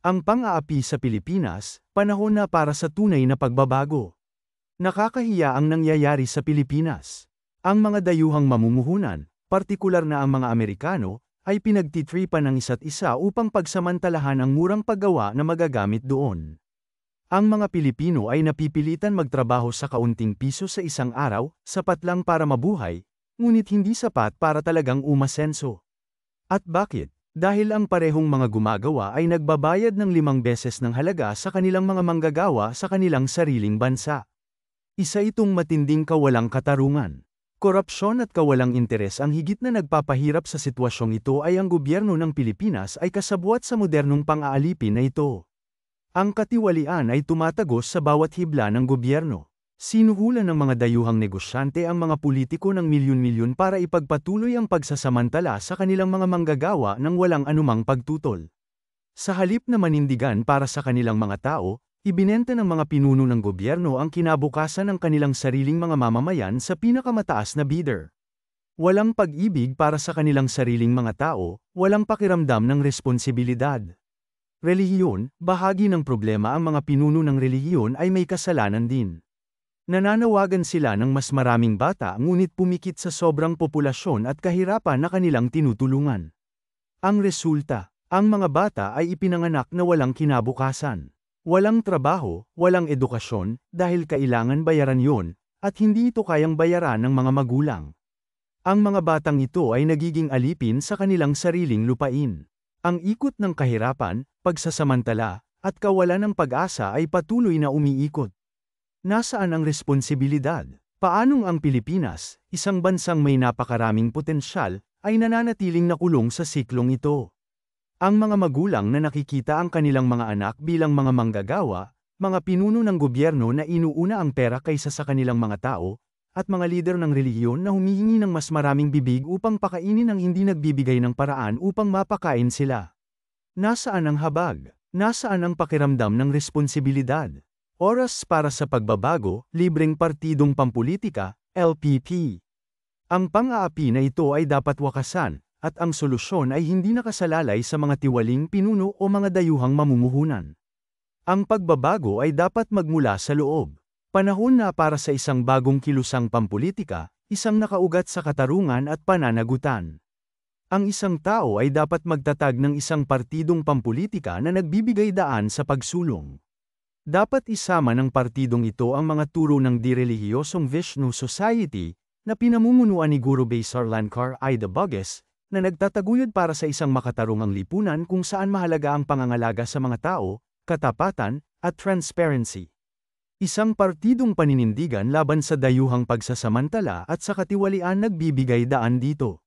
Ang pang-aapi sa Pilipinas, panahon na para sa tunay na pagbabago. Nakakahiya ang nangyayari sa Pilipinas. Ang mga dayuhang mamumuhunan, partikular na ang mga Amerikano, ay pinagtitripan ng isa't isa upang pagsamantalahan ang murang paggawa na magagamit doon. Ang mga Pilipino ay napipilitan magtrabaho sa kaunting piso sa isang araw, sapat lang para mabuhay, ngunit hindi sapat para talagang umasenso. At bakit? Dahil ang parehong mga gumagawa ay nagbabayad ng 5 beses ng halaga sa kanilang mga manggagawa sa kanilang sariling bansa. Isa itong matinding kawalang katarungan. Korupsyon at kawalang interes ang higit na nagpapahirap sa sitwasyong ito ay ang gobyerno ng Pilipinas ay kasabwat sa modernong pang-aalipin na ito. Ang katiwalian ay tumatagos sa bawat hibla ng gobyerno. Sinuhulan ng mga dayuhang negosyante ang mga politiko ng milyon-milyon para ipagpatuloy ang pagsasamantala sa kanilang mga manggagawa nang walang anumang pagtutol. Sa halip na manindigan para sa kanilang mga tao, ibinenta ng mga pinuno ng gobyerno ang kinabukasan ng kanilang sariling mga mamamayan sa pinakamataas na bidder. Walang pag-ibig para sa kanilang sariling mga tao, walang pakiramdam ng responsibilidad. Relihiyon, bahagi ng problema. Ang mga pinuno ng relihiyon ay may kasalanan din. Nananawagan sila ng mas maraming bata ngunit pumikit sa sobrang populasyon at kahirapan na kanilang tinutulungan. Ang resulta, ang mga bata ay ipinanganak na walang kinabukasan. Walang trabaho, walang edukasyon, dahil kailangan bayaran yon, at hindi ito kayang bayaran ng mga magulang. Ang mga batang ito ay nagiging alipin sa kanilang sariling lupain. Ang ikot ng kahirapan, pagsasamantala, at kawalan ng pag-asa ay patuloy na umiikot. Nasaan ang responsibilidad? Paanong ang Pilipinas, isang bansang may napakaraming potensyal, ay nananatiling nakulong sa siklong ito? Ang mga magulang na nakikita ang kanilang mga anak bilang mga manggagawa, mga pinuno ng gobyerno na inuuna ang pera kaysa sa kanilang mga tao, at mga lider ng relihiyon na humihingi ng mas maraming bibig upang pakainin ang hindi nagbibigay ng paraan upang mapakain sila. Nasaan ang habag? Nasaan ang pakiramdam ng responsibilidad? Oras para sa pagbabago, libreng partidong pampulitika, LPP. Ang pang-aapi na ito ay dapat wakasan, at ang solusyon ay hindi nakasalalay sa mga tiwaling pinuno o mga dayuhang mamumuhunan. Ang pagbabago ay dapat magmula sa loob. Panahon na para sa isang bagong kilusang pampulitika, isang nakaugat sa katarungan at pananagutan. Ang isang tao ay dapat magtatag ng isang partidong pampulitika na nagbibigay daan sa pagsulong. Dapat isama ng partidong ito ang mga turo ng direlihiyosong Vishnu Society, na pinamumunuan ni Guru Besar Lankar Ida Buges, na nagtataguyod para sa isang makatarungang lipunan kung saan mahalaga ang pangangalaga sa mga tao, katapatan, at transparency. Isang partidong paninindigan laban sa dayuhang pagsasamantala at sa katiwalian nagbibigay daan dito.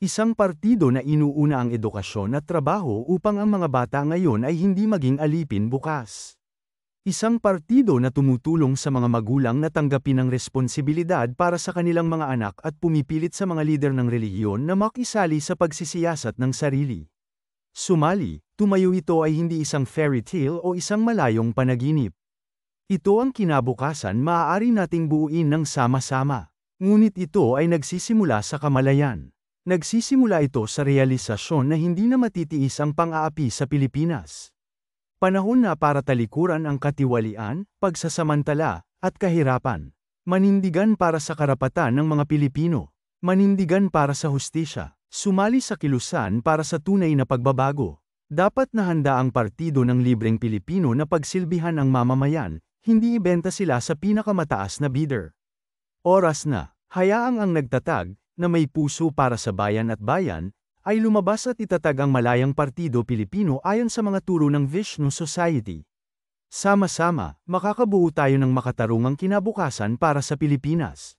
Isang partido na inuuna ang edukasyon at trabaho upang ang mga bata ngayon ay hindi maging alipin bukas. Isang partido na tumutulong sa mga magulang na tanggapin ang responsibilidad para sa kanilang mga anak at pumipilit sa mga lider ng relihiyon na makisali sa pagsisiyasat ng sarili. Sumali, tumayo ito ay hindi isang fairy tale o isang malayong panaginip. Ito ang kinabukasan maaari nating buuin ng sama-sama. Ngunit ito ay nagsisimula sa kamalayan. Nagsisimula ito sa realisasyon na hindi na matitiis ang pang-aapi sa Pilipinas. Panahon na para talikuran ang katiwalian, pagsasamantala, at kahirapan. Manindigan para sa karapatan ng mga Pilipino. Manindigan para sa hustisya. Sumali sa kilusan para sa tunay na pagbabago. Dapat na handa ang partido ng libreng Pilipino na pagsilbihan ang mamamayan, hindi ibenta sila sa pinakamataas na bidder. Oras na, hayaang ang nagtatag, na may puso para sa bayan at bayan, ay lumabas at itatag ang malayang partido Pilipino ayon sa mga turo ng Vishnu Society. Sama-sama, makakabuo tayo ng makatarungang kinabukasan para sa Pilipinas.